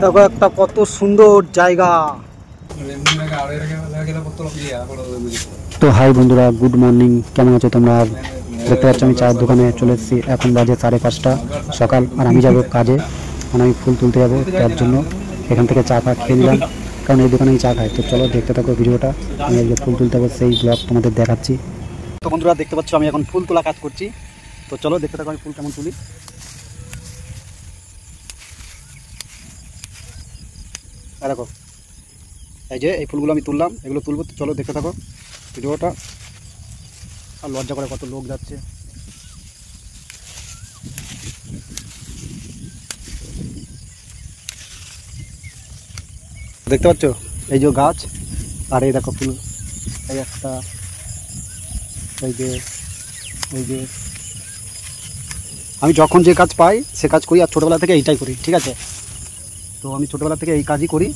দেখো একটা কত সুন্দর জায়গা। তো হাই বন্ধুরা, গুড মর্নিং, কেমন আছো তোমরা? দেখতে পাচ্ছ আমি চায়ের দোকানে চলে এসেছি। এখন বাজে 5:30 সকাল, আর আমি যাবো কাজে, মানে আমি ফুল তুলতে যাবো। তার জন্য এখান থেকে চা খেয়ে নিলাম, কারণ এই দোকানে চা খাই। তো চলো দেখতে থাকো ভিডিওটা। আমি আজকে ফুল তুলতে যাবো, সেই ব্লগ তোমাদের দেখাচ্ছি। তো বন্ধুরা দেখতে পাচ্ছ আমি এখন ফুল তোলা কাজ করছি। তো চলো দেখতে থাকো আমি ফুল কেমন তুলি। দেখো এই যে এই ফুলগুলো আমি তুললাম, এগুলো তুলবো। তো চলো দেখতে থাকো ভিডিওটা। আর লজ্জা করে কত লোক যাচ্ছে। দেখতে পাচ্ছ এই যে গাছ, আর এই দেখো ফুল, এই একটা, এই যে আমি যখন যে কাজ পাই সে কাজ করি, আর ছোটোবেলা থেকে এইটাই করি, ঠিক আছে? তো আমি ছোটোবেলা থেকে এই কাজই করি।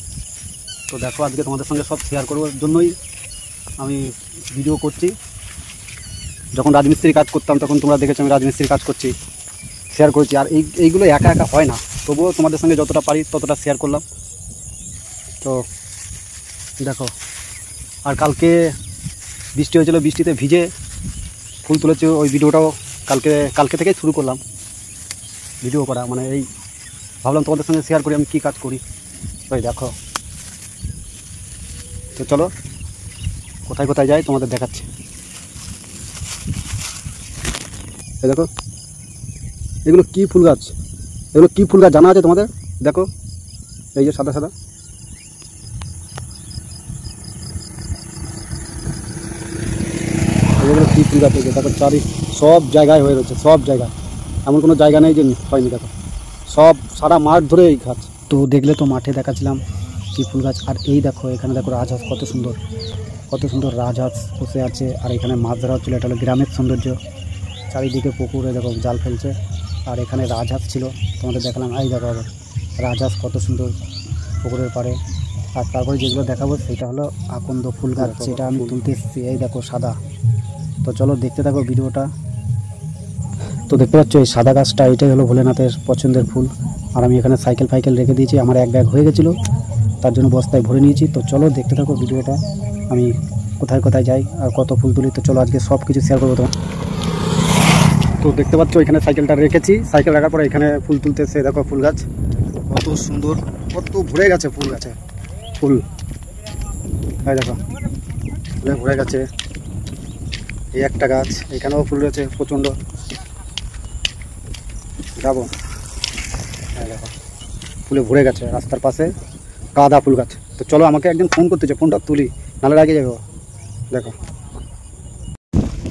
তো দেখো আজকে তোমাদের সঙ্গে সব শেয়ার করবার জন্যই আমি ভিডিও করছি। যখন রাজমিস্ত্রি কাজ করতাম তখন তোমরা দেখেছো আমি রাজমিস্ত্রির কাজ করছি, শেয়ার করছি। আর এইগুলো একা একা হয় না, তবুও তোমাদের সঙ্গে যতটা পারি ততটা শেয়ার করলাম। তো দেখো, আর কালকে বৃষ্টি হয়েছিল, বৃষ্টিতে ভিজে ফুল তুলেছি। ওই ভিডিওটাও কালকে থেকেই শুরু করলাম ভিডিও করা, মানে এই ভাবলাম তোমাদের সঙ্গে শেয়ার করি আমি কী কাজ করি। ওই দেখো, তো চলো কোথায় কোথায় যাই তোমাদের দেখাচ্ছি। এই দেখো এগুলো কি ফুল গাছ, এগুলো কি ফুল গাছ জানা আছে তোমাদের? দেখো এই যে সাদা সাদা, এগুলো কি ফুল গাছ হয়েছে দেখো। সব জায়গায় হয়ে রয়েছে, সব জায়গায়, এমন কোনো জায়গা নেই যে হয়নি। দেখো সব সারা মাঠ ধরে এই গাছ। তো দেখলে তো মাঠে দেখাচ্ছিলাম কি ফুল গাছ। আর এই দেখো এখানে দেখো রাজহাঁস, কত সুন্দর রাজহাঁস বসে আছে। আর এখানে মাছ ধরা হচ্ছিলো, এটা হলো গ্রামের সৌন্দর্য। চারিদিকে পুকুরে দেখো জাল ফেলছে, আর এখানে রাজহাঁস ছিল তোমাদের দেখালাম। এই দেখো আবার রাজহাঁস কত সুন্দর পুকুরের পাড়ে। আর তারপরে যেগুলো দেখাবো সেটা হলো আকন্দ ফুল গাছ, যেটা আমি তুলতে এসেছি। এই দেখো সাদা। তো চলো দেখতে থাকো ভিডিওটা। তো দেখতে পাচ্ছ এই সাদা গাছটা, এটাই হলো ভোলেনাথের পছন্দের ফুল। আর আমি এখানে সাইকেল রেখে দিয়েছি, আমার এক ব্যাগ হয়ে গেছিলো, তার জন্য বস্তায় ভরে নিয়েছি। তো চলো দেখতে থাকো ভিডিওটা, আমি কোথায় কোথায় যাই আর কত ফুল তুলি। তো চলো আজকে সব কিছু শেয়ার করবো তোমার। তো দেখতে পাচ্ছ এখানে সাইকেলটা রেখেছি, সাইকেল রাখার পরে এখানে ফুল তুলতে এসে দেখো ফুল গাছ কত সুন্দর, কত ভরে গেছে ফুল গাছে। ফুল এই দেখো ভরে গেছে। এই একটা গাছ, এখানেও ফুল রয়েছে প্রচণ্ড। যাবো দেখো ফুলে ভরে গেছে রাস্তার পাশে, গাঁদা ফুল গাছ। তো চলো আমাকে একদিন ফোন করতেছে, ফোনটা তুলি নাহলে আগে যাবো। দেখো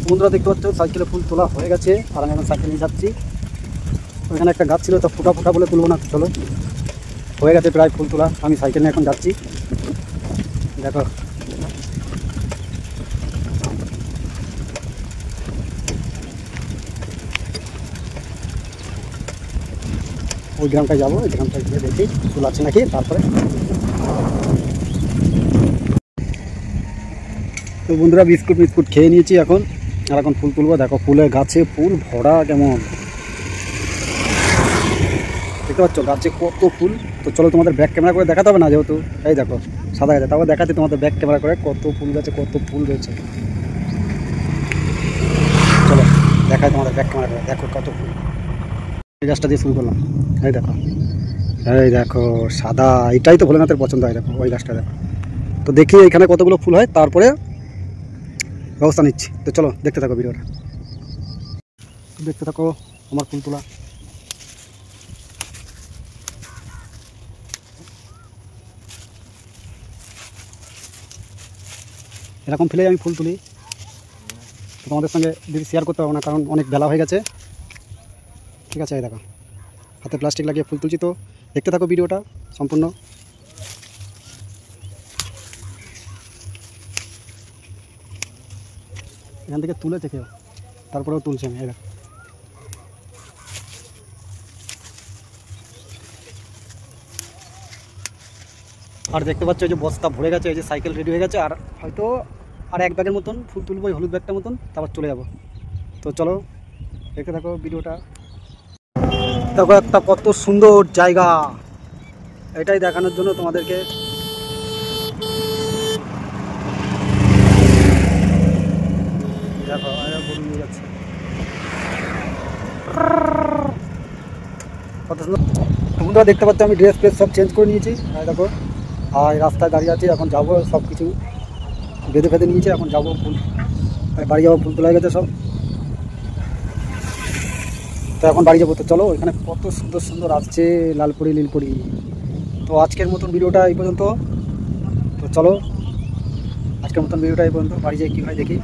বন্ধুরা দেখতে পাচ্ছ সাইকেলে ফুল তোলা হয়ে গেছে, আর আমি এখন সাইকেল নিয়ে যাচ্ছি। ওইখানে একটা গাছ ছিল, তো ফুটা বলে তুলবো না। চলো হয়ে গেছে প্রায় ফুল তোলা, আমি সাইকেল নিয়ে এখন যাচ্ছি। দেখো ওই গ্রামটায় যাবো, ওই গ্রামটায় গিয়ে দেখি ফুল আছে নাকি। তারপরে তো বন্ধুরা বিস্কুট খেয়ে নিয়েছি এখন, আর এখন ফুল তুলবো। দেখো ফুলের গাছে ফুল ভরা কেমন, দেখতে পাচ্ছ গাছে কত ফুল। তো চলো তোমাদের ব্যাক ক্যামেরা করে দেখাতে হবে না, যেহেতু এই দেখো সাদা গাছে, তারপর দেখাচ্ছি তোমাদের ব্যাক ক্যামেরা করে কত ফুল গাছে কত ফুল রয়েছে। চলো দেখাই তোমাদের ব্যাক ক্যামেরা করে, দেখো কত ফুল। এই গাছটা দিয়ে শুরু করলাম, এই দেখো সাদা, এটাই তো ভোলেনাথের পছন্দ হয়। দেখো ওই গাছটা দেখো। তো দেখি এখানে কতগুলো ফুল হয়, তারপরে ব্যবস্থা নিচ্ছি। তো চলো দেখতে থাকো ভিডিওটা, দেখতে থাকো আমার ফুল তোলা। এরকম ফেলে আমি ফুল তুলি, তো তোমাদের সঙ্গে যদি শেয়ার করতে পারবো না, কারণ অনেক বেলা হয়ে গেছে, ঠিক আছে? এই দেখো হাতে প্লাস্টিক লাগিয়ে ফুল তুলছি। তো দেখতে থাকো ভিডিওটা সম্পূর্ণ। এখান থেকে তুলে থেকেও তারপরেও তুলছি আমি। এই দেখো আর দেখতে পাচ্ছ এই যে বস্তা ভরে গেছে, এই যে সাইকেল রেডি হয়ে গেছে। আর হয়তো আর এক ব্যাগের মতন ফুল তুলবো, হলুদ ব্যাগটার মতন, তারপর চলে যাব। তো চলো দেখতে থাকো ভিডিওটা। দেখো একটা কত সুন্দর জায়গা, এটাই দেখানোর জন্য তোমাদেরকে দেখো গরু নিয়ে যাচ্ছে কত সুন্দর। তোমরা দেখতে পাচ্ছ আমি ড্রেস ফ্রেস সব চেঞ্জ করে নিয়েছি। দেখো আর রাস্তায় দাঁড়িয়ে আছি, এখন যাবো, সব কিছু বেঁধে ফেঁধে নিয়েছি, এখন যাবো ফুল বাড়ি যাবো, ফুল তোলা গেছে সব, তো এখন বাড়ি যাবো। তো চলো, এখানে কত সুন্দর সুন্দর আসছে লালপুরি নীলপুরি। তো আজকের মতন ভিডিওটা এই পর্যন্ত। তো চলো আজকের মতন ভিডিওটা এই পর্যন্ত, বাড়ি যাই কী হয় দেখি।